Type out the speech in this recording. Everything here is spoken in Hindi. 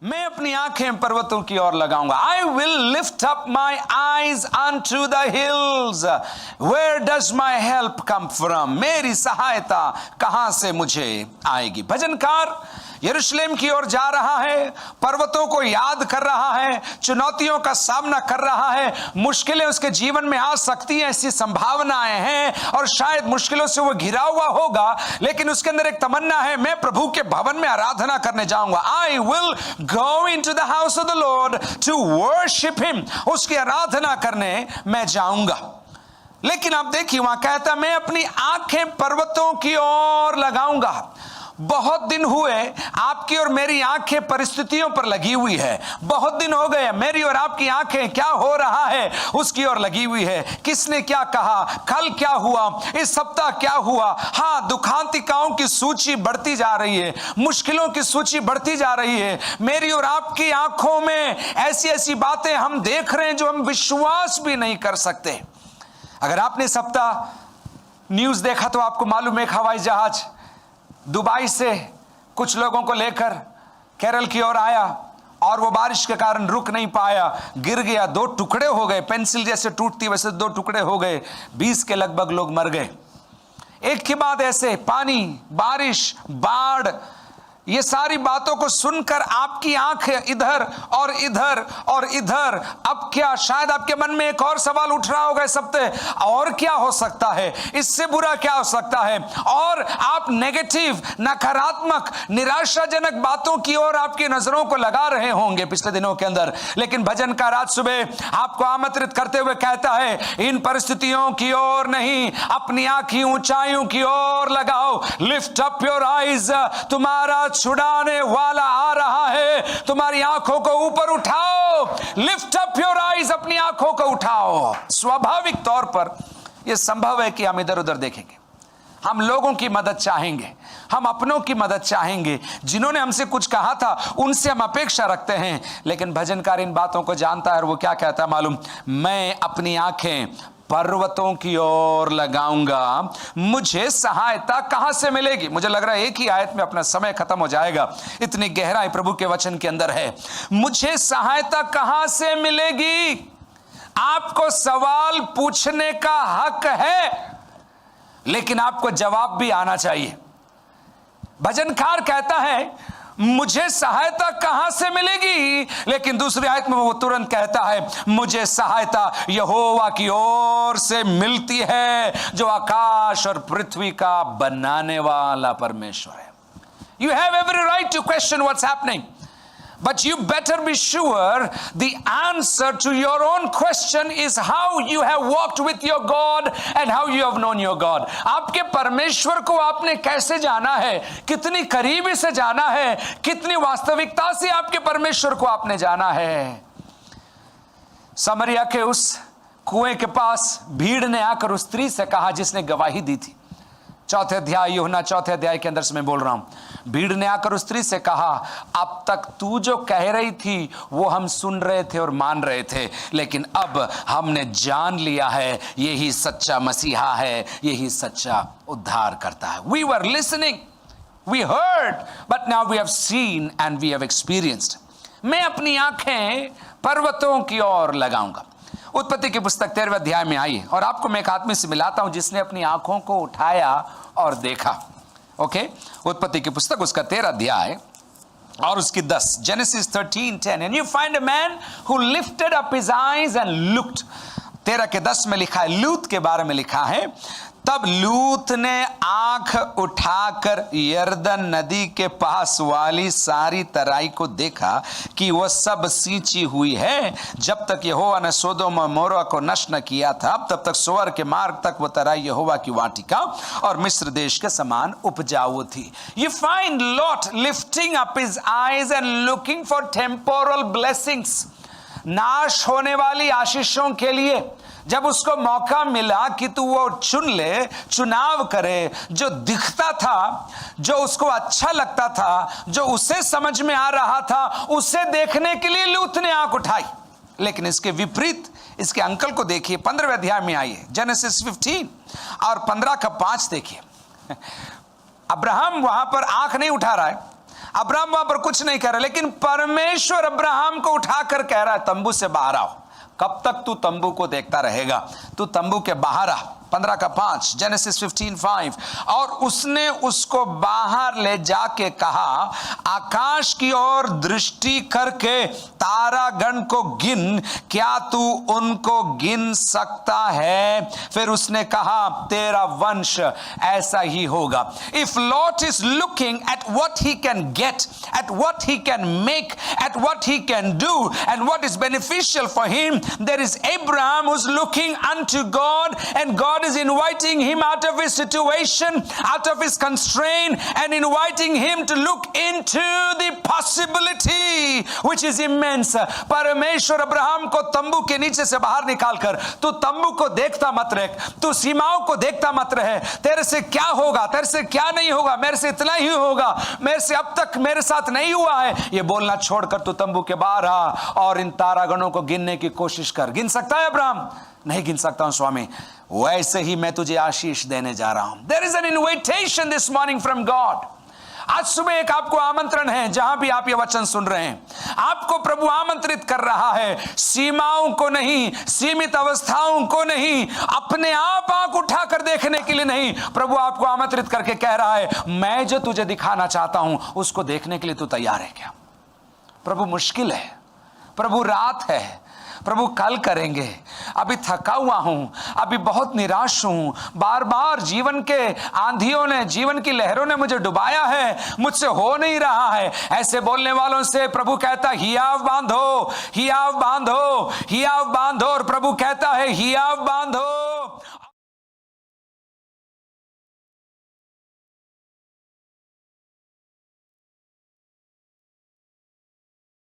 मैं अपनी आंखें पर्वतों की ओर लगाऊंगा। I will lift up my eyes unto the hills, where does my help come from. मेरी सहायता कहां से मुझे आएगी। भजनकार यरूशलेम की ओर जा रहा है, पर्वतों को याद कर रहा है, चुनौतियों का सामना कर रहा है। मुश्किलें उसके जीवन में आ सकती हैं, ऐसी संभावनाएं हैं, और शायद मुश्किलों से वो घिरा हुआ होगा, लेकिन उसके अंदर एक तमन्ना है, मैं प्रभु के भवन में आराधना करने जाऊंगा। I will go into the house of the Lord to worship him. उसकी आराधना करने मैं जाऊंगा। लेकिन आप देखिए वहां कहता, मैं अपनी आंखें पर्वतों की ओर लगाऊंगा। बहुत दिन हुए आपकी और मेरी आंखें परिस्थितियों पर लगी हुई है। बहुत दिन हो गए मेरी और आपकी आंखें क्या हो रहा है उसकी ओर लगी हुई है। किसने क्या कहा, कल क्या हुआ, इस सप्ताह क्या हुआ। हाँ, दुखांतिकाओं की सूची बढ़ती जा रही है, मुश्किलों की सूची बढ़ती जा रही है। मेरी और आपकी आंखों में ऐसी ऐसी बातें हम देख रहे हैं जो हम विश्वास भी नहीं कर सकते। अगर आपने सप्ताह न्यूज देखा तो आपको मालूम है, एक हवाई जहाज दुबई से कुछ लोगों को लेकर केरल की ओर आया और वो बारिश के कारण रुक नहीं पाया, गिर गया, 2 टुकड़े हो गए। पेंसिल जैसे टूटती वैसे 2 टुकड़े हो गए, 20 के लगभग लोग मर गए। एक के बाद ऐसे पानी, बारिश, बाढ़, ये सारी बातों को सुनकर आपकी आंख इधर और इधर और इधर। अब क्या, शायद आपके मन में एक और सवाल उठ रहा होगा इस हफ्ते, और क्या हो सकता है, इससे बुरा क्या हो सकता है। और आप नेगेटिव, नकारात्मक, निराशाजनक बातों की ओर आपकी नजरों को लगा रहे होंगे पिछले दिनों के अंदर। लेकिन भजन का रात सुबह आपको आमंत्रित करते हुए कहता है, इन परिस्थितियों की ओर नहीं, अपनी आंखें ऊंचाइयों की ओर लगाओ। लिफ्ट अप योर आईज, तुम्हारा छुड़ाने वाला आ रहा है। तुम्हारी आंखों को ऊपर उठाओ। लिफ्ट अप योर आईज, अपनी आंखों को उठाओ। स्वाभाविक तौर पर यह संभव है कि हम इधर उधर देखेंगे, हम लोगों की मदद चाहेंगे, हम अपनों की मदद चाहेंगे, जिन्होंने हमसे कुछ कहा था उनसे हम अपेक्षा रखते हैं। लेकिन भजनकार इन बातों को जानता है और वो क्या कहता है मालूम, मैं अपनी आंखें पर्वतों की ओर लगाऊंगा, मुझे सहायता कहां से मिलेगी। मुझे लग रहा है एक ही आयत में अपना समय खत्म हो जाएगा, इतनी गहराई प्रभु के वचन के अंदर है। मुझे सहायता कहां से मिलेगी। आपको सवाल पूछने का हक है, लेकिन आपको जवाब भी आना चाहिए। भजनकार कहता है मुझे सहायता कहां से मिलेगी, लेकिन दूसरी आयत में वो तुरंत कहता है मुझे सहायता यहोवा की ओर से मिलती है, जो आकाश और पृथ्वी का बनाने वाला परमेश्वर है। You have every right to question what's happening, but you better be sure the answer to your own question is how you have walked with your God and how you have known your God. आपके परमेश्वर को आपने कैसे जाना है, कितनी करीबी से जाना है, कितनी वास्तविकता से आपके परमेश्वर को आपने जाना है। समरिया के उस कुएं के पास भीड़ ने आकर उस स्त्री से कहा जिसने गवाही दी थी। 4 अध्याय, यूहन्ना 4 अध्याय के अंदर से मैं बोल रहा हूं। भीड़ ने आकर उस स्त्री से कहा, अब तक तू जो कह रही थी वो हम सुन रहे थे और मान रहे थे, लेकिन अब हमने जान लिया है यही सच्चा मसीहा है, यही सच्चा उद्धार करता है। We were listening, we heard, but now we have seen and we have experienced. मैं अपनी आंखें पर्वतों की ओर लगाऊंगा। उत्पत्ति की पुस्तक 13वें अध्याय में आई, और आपको मैं एक आदमी से मिलाता हूं जिसने अपनी आंखों को उठाया और देखा। ओके, उत्पत्ति की पुस्तक उसका 13 अध्याय और उसकी 10, genesis 13:10, and you find a man who lifted up his eyes and looked. 13 के 10 में लिखा है, लूत के बारे में लिखा है, तब लूत ने आंख उठाकर यरदन नदी के पास वाली सारी तराई को देखा कि वह सब सींची हुई है। जब तक यहोवा ने सोदोम और मोरा को नष्ट न किया था, तब तक सोअर के मार्ग तक वह तराई यहोवा की वाटिका और मिस्र देश के समान उपजाऊ थी। You find Lot lifting up his eyes and looking for temporal blessings. नाश होने वाली आशीषों के लिए जब उसको मौका मिला कि तू वो चुन ले, चुनाव करे, जो दिखता था, जो उसको अच्छा लगता था, जो उसे समझ में आ रहा था, उसे देखने के लिए लूत ने आंख उठाई। लेकिन इसके विपरीत इसके अंकल को देखिए, 15वें अध्याय में आइए, जेनेसिस 15 और 15 का 5 देखिए। अब्राहम वहां पर आंख नहीं उठा रहा है, अब्राहम वहां पर कुछ नहीं कर रहा, लेकिन परमेश्वर अब्राहम को उठाकर कह रहा है तंबू से बाहर आओ। कब तक तू तंबू को देखता रहेगा? तू तंबू के बाहर आ। 15:5 जेनेसिस 15:5। और उसने उसको बाहर ले जाके कहा, आकाश की ओर दृष्टि करके तारागण को गिन, क्या तू उनको गिन सकता है? फिर उसने कहा, तेरा वंश ऐसा ही होगा। If Lot is looking at what he can get, at what he can make, at what he can do and what is beneficial for him, there is Abraham who is looking unto God, and God is inviting him out of his situation, out of his constraint, and inviting him to look into the possibility which is immense. परमेश्वर अब्राहम को तंबू के नीचे से बाहर निकालकर, तू तंबू को देखता मत रह, तू सीमाओं को देखता मत रहे, तेरे से क्या होगा, तेरे से क्या नहीं होगा, मेरे से इतना ही होगा, मेरे से अब तक मेरे साथ नहीं हुआ है, ये बोलना छोड़कर तू तंबू के बाहर आ और इन तारागणों को गिनने की कोशिश कर। गिन सकता है अब्राहम? नहीं गिन सकता हूं स्वामी। वैसे ही मैं तुझे आशीष देने जा रहा हूं। There is an invitation this morning from God. आज सुबह एक आपको आमंत्रण है, जहां भी आप ये वचन सुन रहे हैं, आपको प्रभु आमंत्रित कर रहा है, सीमाओं को नहीं, सीमित अवस्थाओं को नहीं, अपने आप आंख उठाकर देखने के लिए नहीं, प्रभु आपको आमंत्रित करके कह रहा है, मैं जो तुझे दिखाना चाहता हूं उसको देखने के लिए तू तैयार है क्या? प्रभु मुश्किल है, प्रभु रात है, प्रभु कल करेंगे, अभी थका हुआ हूं, अभी बहुत निराश हूं, बार बार जीवन के आंधियों ने, जीवन की लहरों ने मुझे डुबाया है, मुझसे हो नहीं रहा है। ऐसे बोलने वालों से प्रभु कहता है, हियाव बांधो, हियाव बांधो, हियाव बांधो। और प्रभु कहता है, हियाव बांधो।